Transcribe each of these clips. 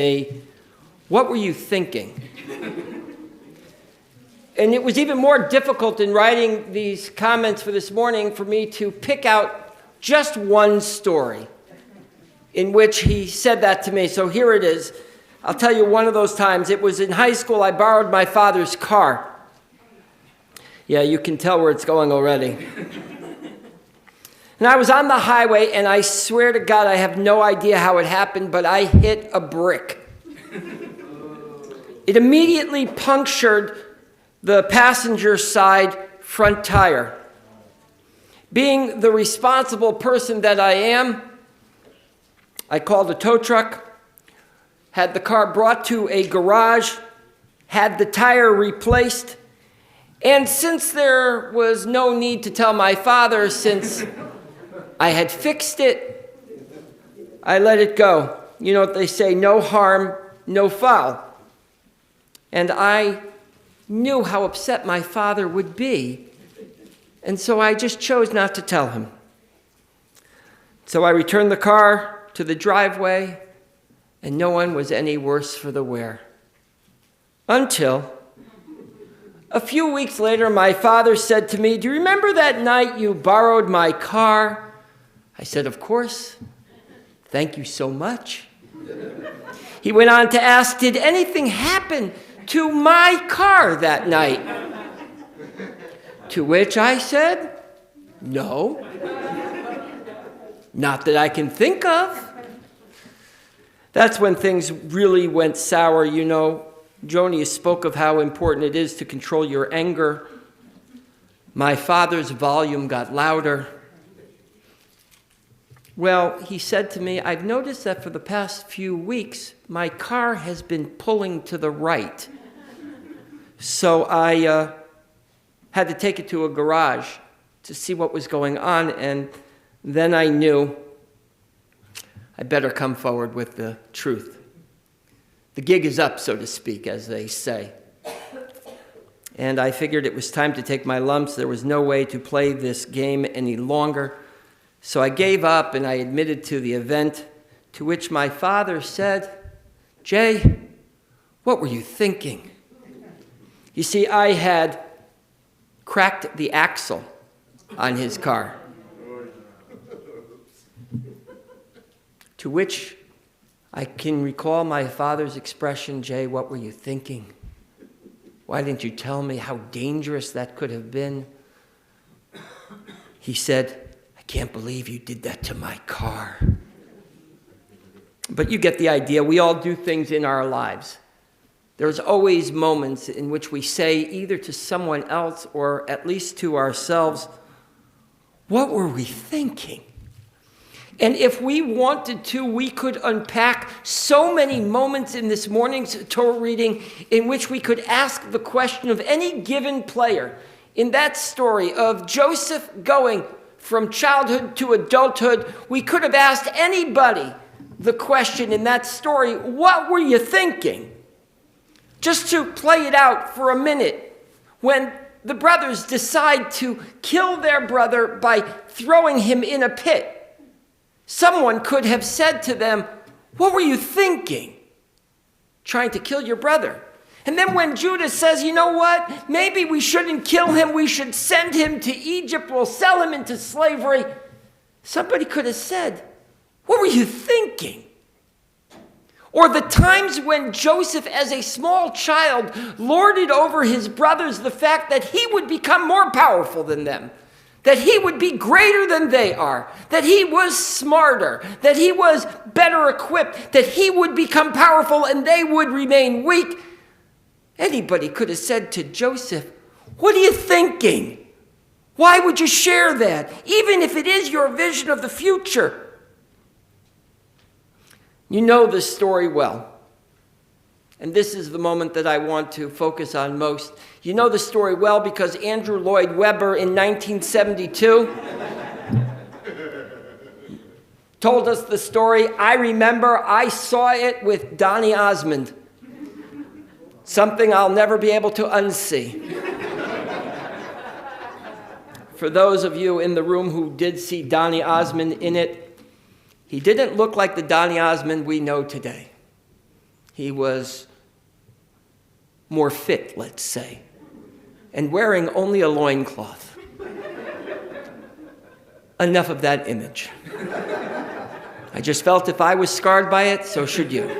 me, what were you thinking? And it was even more difficult in writing these comments for this morning for me to pick out just one story in which he said that to me. So here it is. I'll tell you one of those times. It was in high school. I borrowed my father's car. Yeah, you can tell where it's going already. And I was on the highway, and I swear to God, I have no idea how it happened, but I hit a brick. It immediately punctured the passenger side front tire. Being the responsible person that I am, I called a tow truck, had the car brought to a garage, had the tire replaced, and since there was no need to tell my father, since I had fixed it, I let it go. You know what they say, no harm, no foul. And I knew how upset my father would be, and so I just chose not to tell him. So I returned the car to the driveway, and no one was any worse for the wear. Until a few weeks later, my father said to me, "Do you remember that night you borrowed my car?" I said, "Of course. Thank you so much." He went on to ask, "Did anything happen to my car that night?" To which I said, "No. Not that I can think of." That's when things really went sour. You know, Joni spoke of how important it is to control your anger. My father's volume got louder. Well, he said to me, "I've noticed that for the past few weeks, my car has been pulling to the right." So I had to take it to a garage to see what was going on, and then I knew I better come forward with the truth. The gig is up, so to speak, as they say. And I figured it was time to take my lumps. There was no way to play this game any longer. So I gave up and I admitted to the event, to which my father said, "Jay, what were you thinking?" You see, I had cracked the axle on his car. To which I can recall my father's expression, "Jay, what were you thinking? Why didn't you tell me how dangerous that could have been?" He said, "I can't believe you did that to my car." But you get the idea. We all do things in our lives. There's always moments in which we say either to someone else or at least to ourselves, "What were we thinking?" And if we wanted to, we could unpack so many moments in this morning's Torah reading in which we could ask the question of any given player in that story of Joseph going from childhood to adulthood. We could have asked anybody the question in that story, "What were you thinking?" Just to play it out for a minute, when the brothers decide to kill their brother by throwing him in a pit, someone could have said to them, "What were you thinking? Trying to kill your brother?" And then when Judah says, "You know what? Maybe we shouldn't kill him. We should send him to Egypt. We'll sell him into slavery." Somebody could have said, "What were you thinking?" Or the times when Joseph, as a small child, lorded over his brothers the fact that he would become more powerful than them, that he would be greater than they are, that he was smarter, that he was better equipped, that he would become powerful and they would remain weak. Anybody could have said to Joseph, "What are you thinking? Why would you share that, even if it is your vision of the future?" You know this story well. And this is the moment that I want to focus on most. You know the story well because Andrew Lloyd Webber in 1972 told us the story. I remember I saw it with Donny Osmond. Something I'll never be able to unsee. For those of you in the room who did see Donny Osmond in it, he didn't look like the Donny Osmond we know today. He was more fit, let's say, and wearing only a loincloth. Enough of that image. I just felt if I was scarred by it, so should you.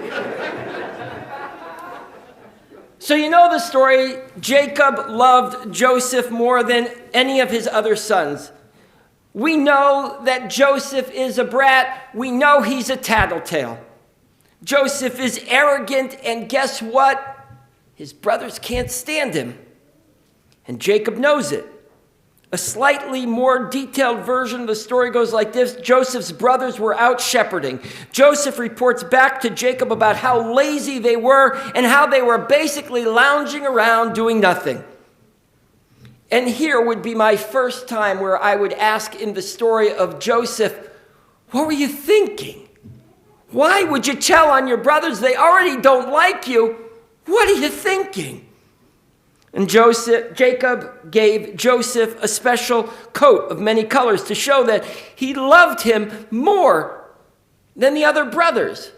So you know the story. Jacob loved Joseph more than any of his other sons. We know that Joseph is a brat. We know he's a tattletale. Joseph is arrogant, and guess what? His brothers can't stand him. And Jacob knows it. A slightly more detailed version of the story goes like this. Joseph's brothers were out shepherding. Joseph reports back to Jacob about how lazy they were and how they were basically lounging around doing nothing. And here would be my first time where I would ask in the story of Joseph, what were you thinking? Why would you tell on your brothers? They already don't like you. What are you thinking? And Jacob gave Joseph a special coat of many colors to show that he loved him more than the other brothers.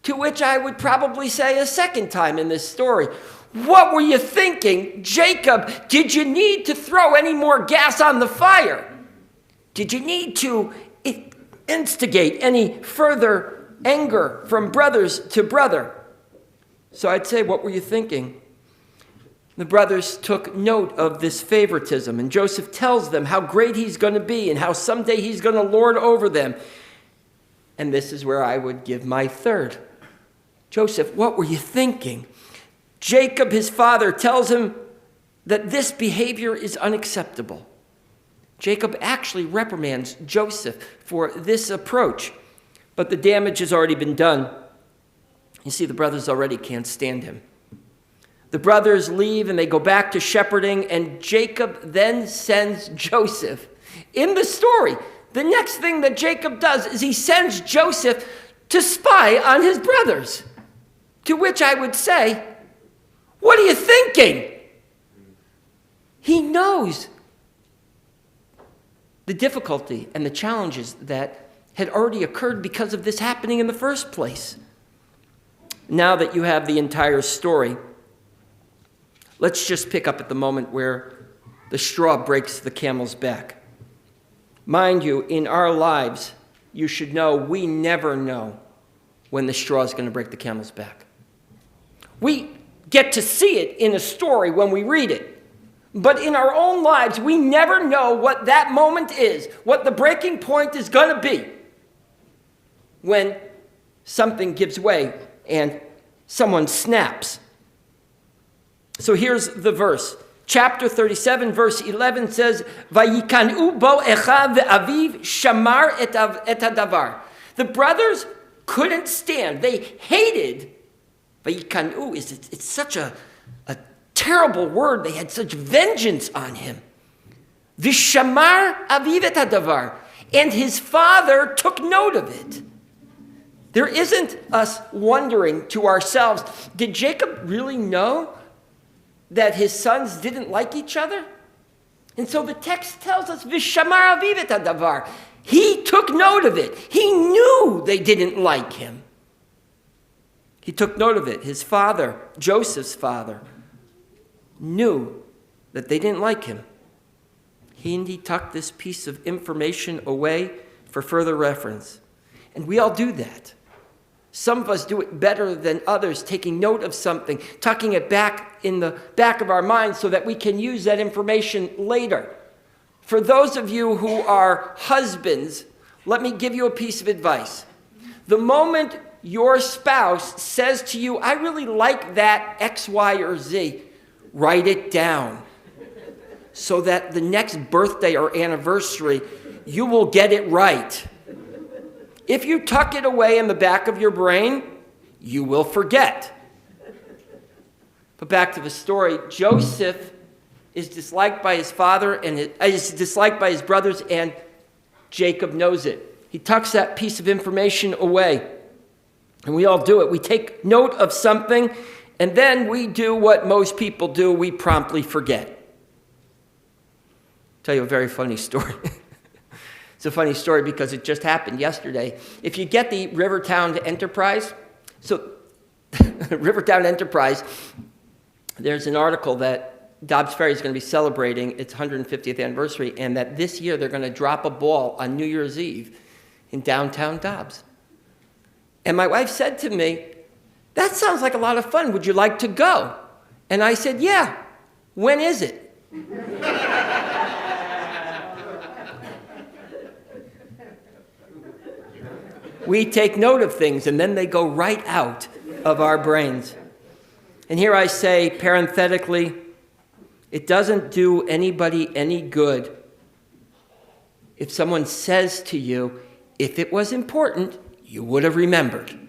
To which I would probably say a second time in this story, what were you thinking? Jacob, did you need to throw any more gas on the fire? Did you need to instigate any further anger from brothers to brother? So I'd say, what were you thinking? The brothers took note of this favoritism, and Joseph tells them how great he's going to be and how someday he's going to lord over them. And this is where I would give my third. Joseph, what were you thinking? Jacob, his father, tells him that this behavior is unacceptable. Jacob actually reprimands Joseph for this approach, but the damage has already been done. You see, the brothers already can't stand him. The brothers leave and they go back to shepherding, and Jacob then sends Joseph. In the story, the next thing that Jacob does is he sends Joseph to spy on his brothers. To which I would say, what are you thinking? He knows the difficulty and the challenges that had already occurred because of this happening in the first place. Now that you have the entire story, let's just pick up at the moment where the straw breaks the camel's back. Mind you, in our lives, you should know we never know when the straw is going to break the camel's back. We get to see it in a story when we read it. But in our own lives, we never know what that moment is, what the breaking point is going to be when something gives way and someone snaps. So here's the verse. Chapter 37, verse 11 says, Vayikanu bo echa ve'aviv shamar et hadavar. The brothers couldn't stand. They hated. Vayikanu, it's such a terrible word. They had such vengeance on him. Vishamar aviv et hadavar. And his father took note of it. There isn't us wondering to ourselves, did Jacob really know that his sons didn't like each other? And so the text tells us, Vishamar aviv et hadavar. He took note of it. He knew they didn't like him. He took note of it. His father, Joseph's father, knew that they didn't like him. He tucked this piece of information away for further reference. And we all do that. Some of us do it better than others, taking note of something, tucking it back in the back of our minds so that we can use that information later. For those of you who are husbands, let me give you a piece of advice. The moment your spouse says to you, I really like that X, Y, or Z, write it down so that the next birthday or anniversary, you will get it right. If you tuck it away in the back of your brain, you will forget. But back to the story, Joseph is disliked by his father and is disliked by his brothers, and Jacob knows it. He tucks that piece of information away. And we all do it. We take note of something, and then we do what most people do. We promptly forget. I'll tell you a very funny story. It's a funny story because it just happened yesterday. If you get the Rivertown Enterprise, so Rivertown Enterprise, there's an article that Dobbs Ferry is going to be celebrating its 150th anniversary, and that this year they're going to drop a ball on New Year's Eve in downtown Dobbs. And my wife said to me, "That sounds like a lot of fun. Would you like to go?" And I said, "Yeah. When is it?" We take note of things, and then they go right out of our brains. And here I say, parenthetically, it doesn't do anybody any good if someone says to you, "If it was important, you would have remembered."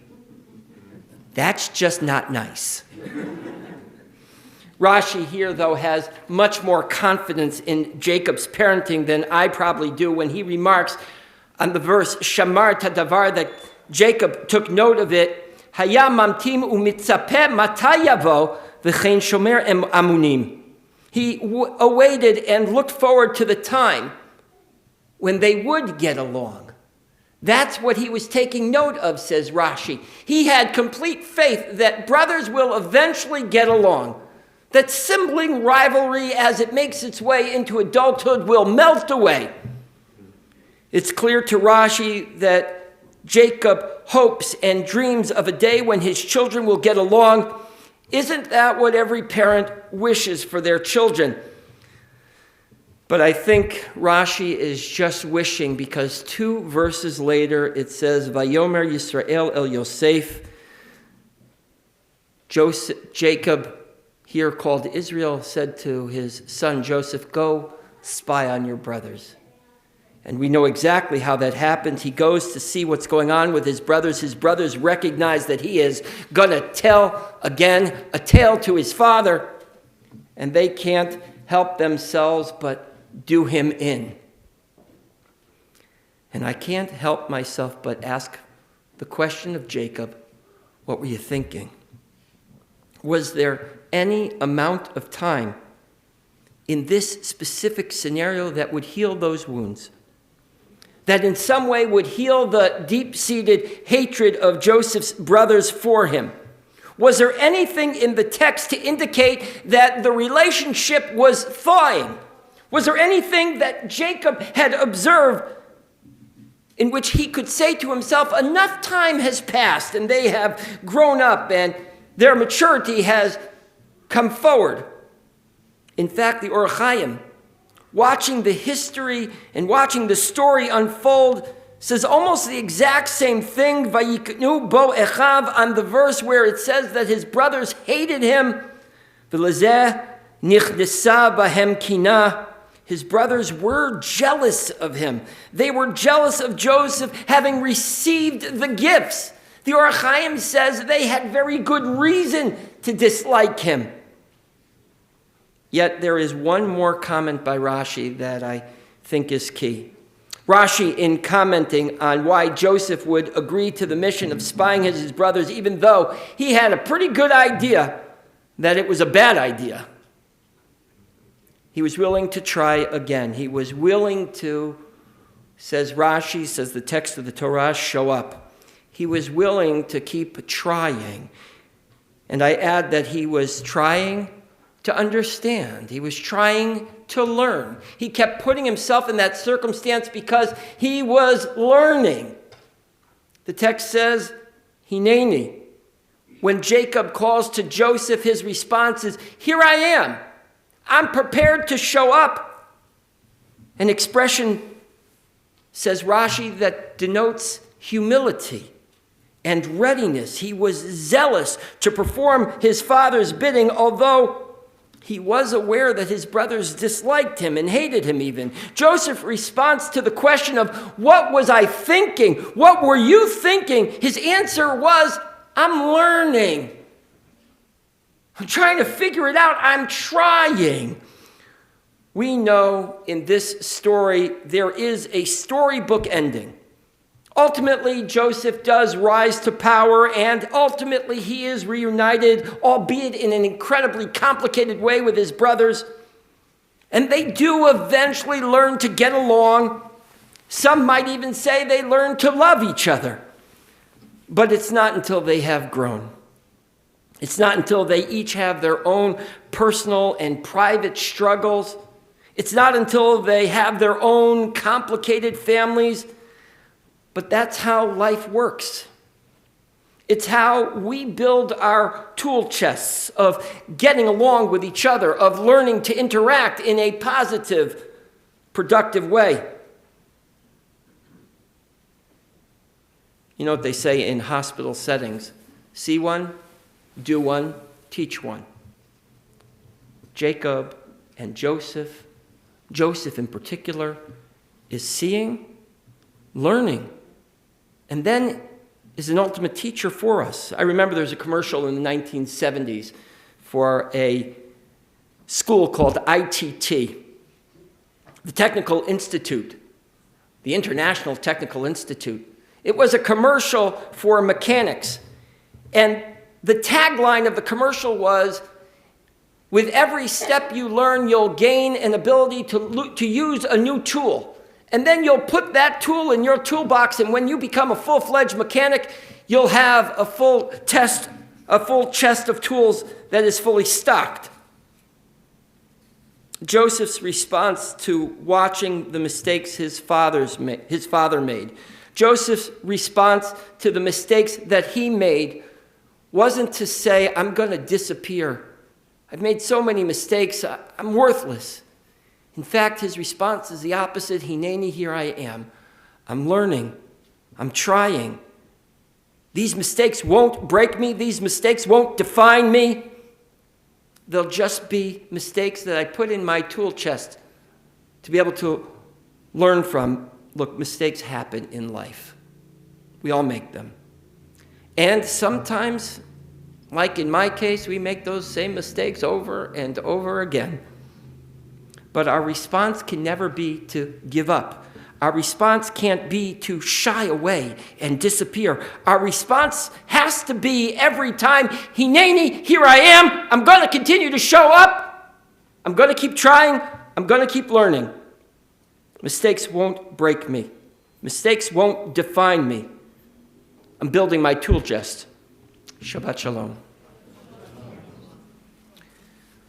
That's just not nice. Rashi here, though, has much more confidence in Jacob's parenting than I probably do when he remarks on the verse, Shamar Tadavar, that Jacob took note of it, Haya mamtim umitzapeh matayavo v'chein shomer amunim. He awaited and looked forward to the time when they would get along. That's what he was taking note of, says Rashi. He had complete faith that brothers will eventually get along, that sibling rivalry as it makes its way into adulthood will melt away. It's clear to Rashi that Jacob hopes and dreams of a day when his children will get along. Isn't that what every parent wishes for their children? But I think Rashi is just wishing, because 2 verses later it says, Vayomer Yisrael el Yosef. Jacob, here called Israel, said to his son Joseph, "Go spy on your brothers." And we know exactly how that happened. He goes to see what's going on with his brothers. His brothers recognize that he is going to tell again a tale to his father, and they can't help themselves but do him in. And I can't help myself but ask the question of Jacob, what were you thinking? Was there any amount of time in this specific scenario that would heal those wounds? That in some way would heal the deep-seated hatred of Joseph's brothers for him? Was there anything in the text to indicate that the relationship was thawing? Was there anything that Jacob had observed in which he could say to himself, enough time has passed and they have grown up and their maturity has come forward? In fact, the Or Chaim, watching the history and watching the story unfold, says almost the exact same thing, Vayiknu bo echav, on the verse where it says that his brothers hated him. V'lezeh nichnesa bahem kinah. His brothers were jealous of him. They were jealous of Joseph having received the gifts. The Or Chaim says they had very good reason to dislike him. Yet there is one more comment by Rashi that I think is key. Rashi, in commenting on why Joseph would agree to the mission of spying his brothers, even though he had a pretty good idea that it was a bad idea, he was willing to try again. He was willing to, says Rashi, says the text of the Torah, show up. He was willing to keep trying. And I add that he was trying to understand. He was trying to learn. He kept putting himself in that circumstance because he was learning. The text says, Hineni. When Jacob calls to Joseph, his response is, here I am. I'm prepared to show up. An expression, says Rashi, that denotes humility and readiness. He was zealous to perform his father's bidding, although he was aware that his brothers disliked him and hated him even. Joseph's response to the question of, what was I thinking? What were you thinking? His answer was, I'm learning. I'm trying to figure it out. I'm trying. We know in this story there is a storybook ending. Ultimately, Joseph does rise to power, and ultimately he is reunited, albeit in an incredibly complicated way, with his brothers. And they do eventually learn to get along. Some might even say they learn to love each other. But it's not until they have grown. It's not until they each have their own personal and private struggles. It's not until they have their own complicated families. But that's how life works. It's how we build our tool chests of getting along with each other, of learning to interact in a positive, productive way. You know what they say in hospital settings? See one, do one, teach one. Jacob and Joseph in particular, is seeing, learning, and then is an ultimate teacher for us. I remember there was a commercial in the 1970s for a school called ITT, the Technical Institute, the International Technical Institute. It was a commercial for mechanics. And the tagline of the commercial was, with every step you learn, you'll gain an ability to use a new tool. And then you'll put that tool in your toolbox, and when you become a full-fledged mechanic, you'll have a full chest of tools that is fully stocked. Joseph's response to watching the mistakes his father made, Joseph's response to the mistakes that he made wasn't to say, I'm going to disappear. I've made so many mistakes, I'm worthless. In fact, his response is the opposite. Hineni, here I am. I'm learning. I'm trying. These mistakes won't break me. These mistakes won't define me. They'll just be mistakes that I put in my tool chest to be able to learn from. Look, mistakes happen in life. We all make them. And sometimes, like in my case, we make those same mistakes over and over again. But our response can never be to give up. Our response can't be to shy away and disappear. Our response has to be every time, Hineni, here I am. I'm going to continue to show up. I'm going to keep trying. I'm going to keep learning. Mistakes won't break me. Mistakes won't define me. I'm building my tool chest. Shabbat Shalom.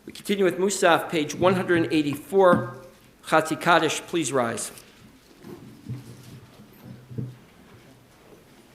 We continue with Musaf, page 184. Chatzi Kaddish, please rise.